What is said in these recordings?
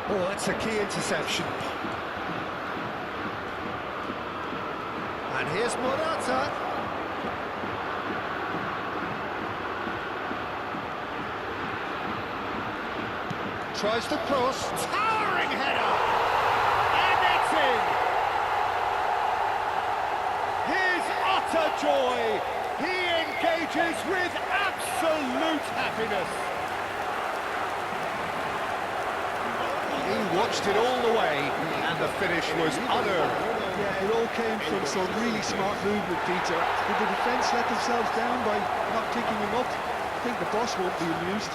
Oh, that's a key interception. And here's Morata. Tries to cross. Towering header! And it's in! His utter joy! He engages with absolute happiness. He watched it all the way, and the finish was unearned. Yeah, it all came from some really smart movement, Peter. Did the defence let themselves down by not picking him up? I think the boss won't be amused.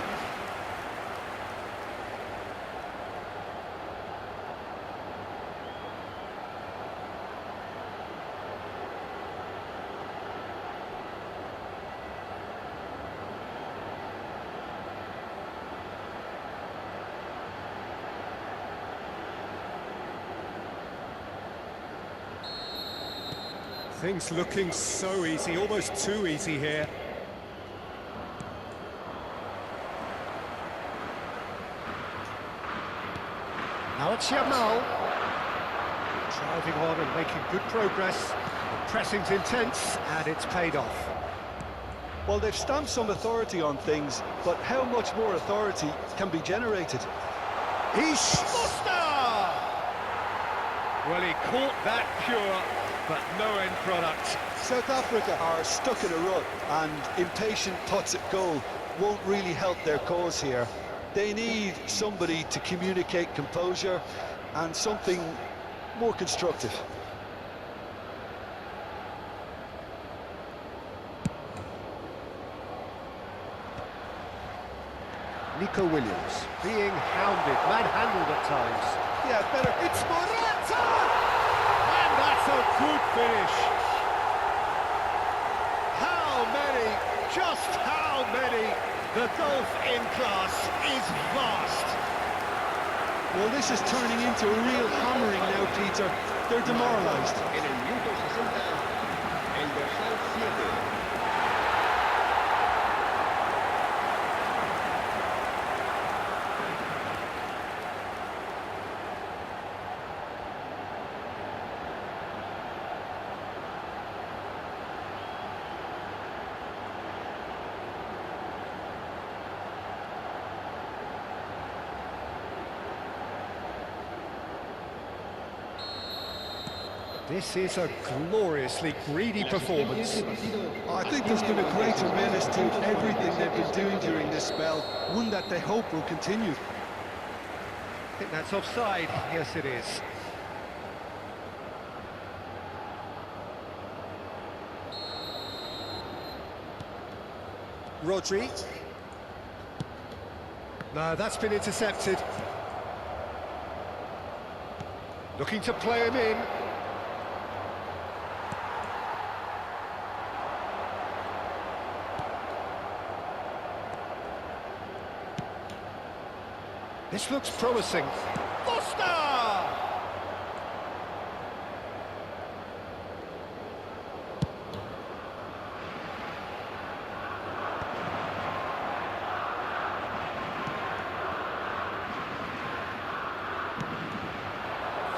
Things looking so easy, almost too easy here. Now it's Yamal. Driving on and making good progress. The pressing's intense, and it's paid off. Well, they've stamped some authority on things, but how much more authority can be generated? He's Musta! Well, he caught that pure, but no end product. South Africa are stuck in a rut, and impatient putts at goal won't really help their cause here. They need somebody to communicate composure and something more constructive. Nico Williams being hounded, manhandled at times. Yeah, better. It's Morata! And that's a good finish. How many, just how many? The gulf in class is vast. Well, this is turning into a real hammering now, Peter. They're demoralised. En el minuto 60, el dorsal 7. This is a gloriously greedy performance. I think there's been a greater menace to everything they've been doing during this spell, one that they hope will continue. I think that's offside. Yes, it is. Roderick. No, that's been intercepted. Looking to play him in. This looks promising. Foster!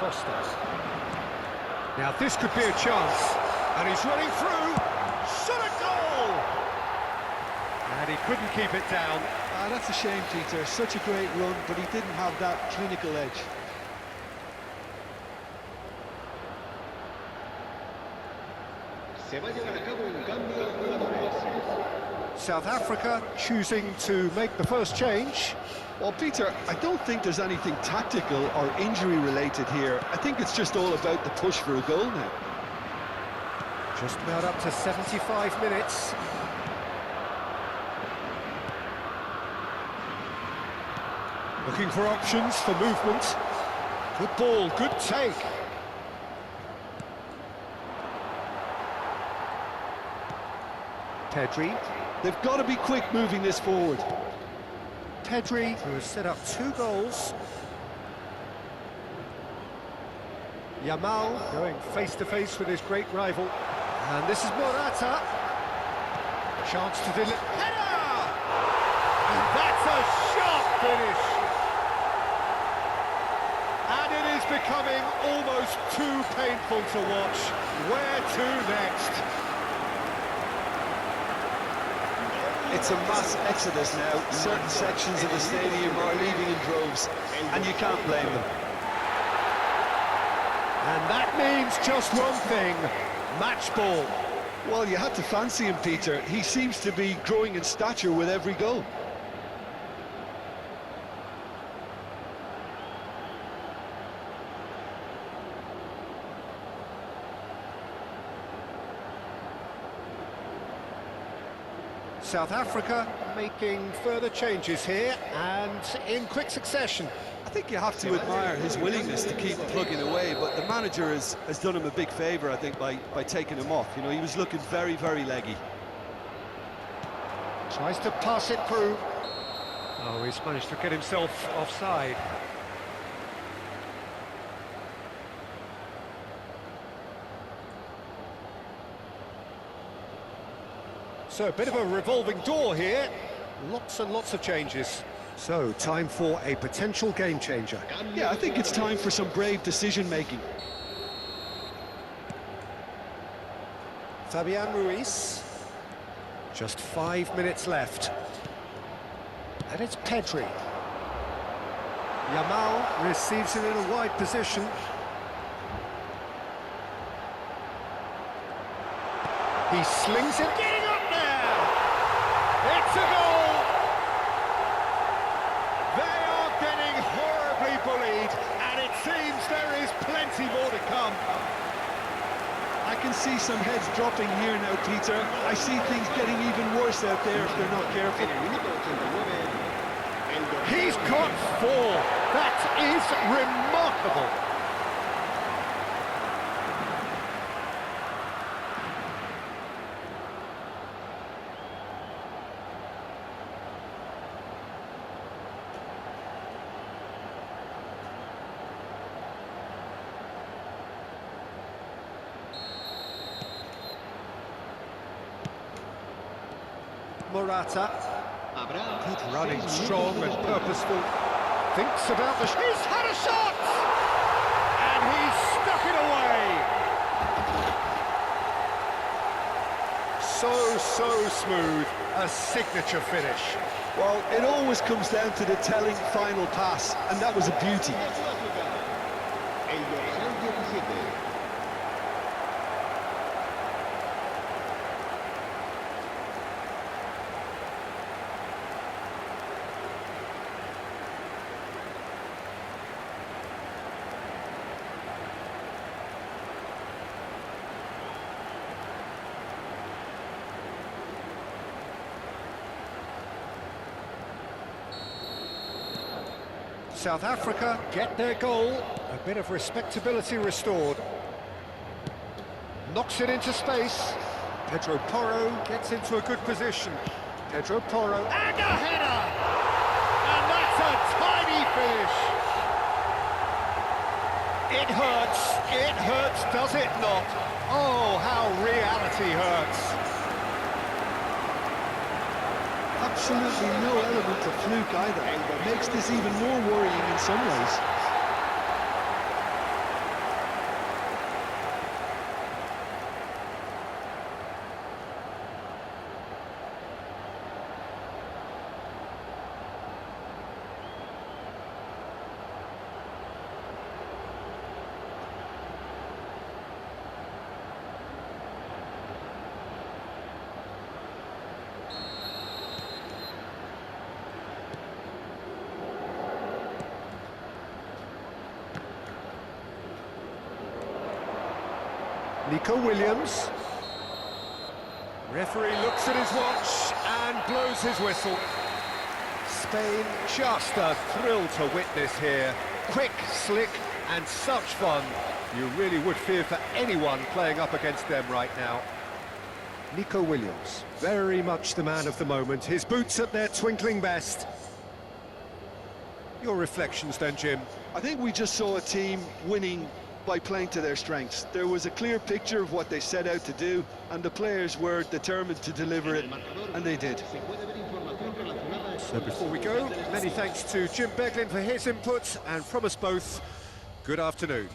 Foster. Now this could be a chance. And he's running through. Shot a goal! And he couldn't keep it down. That's a shame, Peter. Such a great run, but he didn't have that clinical edge. Se va a llevar a cabo un cambio de jugadores. South Africa choosing to make the first change. Well, Peter, I don't think there's anything tactical or injury-related here. I think it's just all about the push for a goal now. Just about up to 75 minutes. Looking for options for movement. Good ball, good take. Pedri. They've got to be quick moving this forward. Pedri, who has set up 2 goals. Yamal going face-to-face with his great rival. And this is Morata. Chance to deliver. Header! And that's a sharp finish. becoming almost too painful to watch. Where to next? It's a mass exodus now. Certain sections of the stadium are leaving in droves, and you can't blame them. And that means just one thing, match ball. Well, you had to fancy him, Peter. He seems to be growing in stature with every goal. South Africa making further changes here and in quick succession. I think you have to admire his willingness to keep plugging away, but the manager has done him a big favour, I think, by taking him off. You know, he was looking very, very leggy. Tries to pass it through. Oh, he's managed to get himself offside. So a bit of a revolving door here. Lots and lots of changes. So, time for a potential game changer. Yeah, I think it's time for some brave decision-making. Fabian Ruiz. Just 5 minutes left. And it's Pedri. Yamal receives it in a wide position. He slings it, getting up there! It's a goal! They are getting horribly bullied, and it seems there is plenty more to come. I can see some heads dropping here now, Peter. I see things getting even worse out there if they're not careful. He's got 4. That is remarkable. Morata. Good running, strong and purposeful. Thinks about the... He's had a shot! And he's stuck it away! So smooth. A signature finish. Well, it always comes down to the telling final pass, and that was a beauty. South Africa get their goal. A bit of respectability restored. Knocks it into space. Pedro Porro gets into a good position. Pedro Porro, and a header! And that's a tiny finish. It hurts, does it not? Oh, how reality hurts. Absolutely no element of fluke either. Makes this even more worrying in some ways. Nico Williams. Referee looks at his watch and blows his whistle. Spain just a thrill to witness here. Quick, slick and such fun. You really would fear for anyone playing up against them right now. Nico Williams, very much the man of the moment. His boots at their twinkling best. Your reflections then, Jim? I think we just saw a team winning by playing to their strengths. There was a clear picture of what they set out to do, and the players were determined to deliver it, and they did. So before we go, many thanks to Jim Beglin for his input, and from us both, Good afternoon.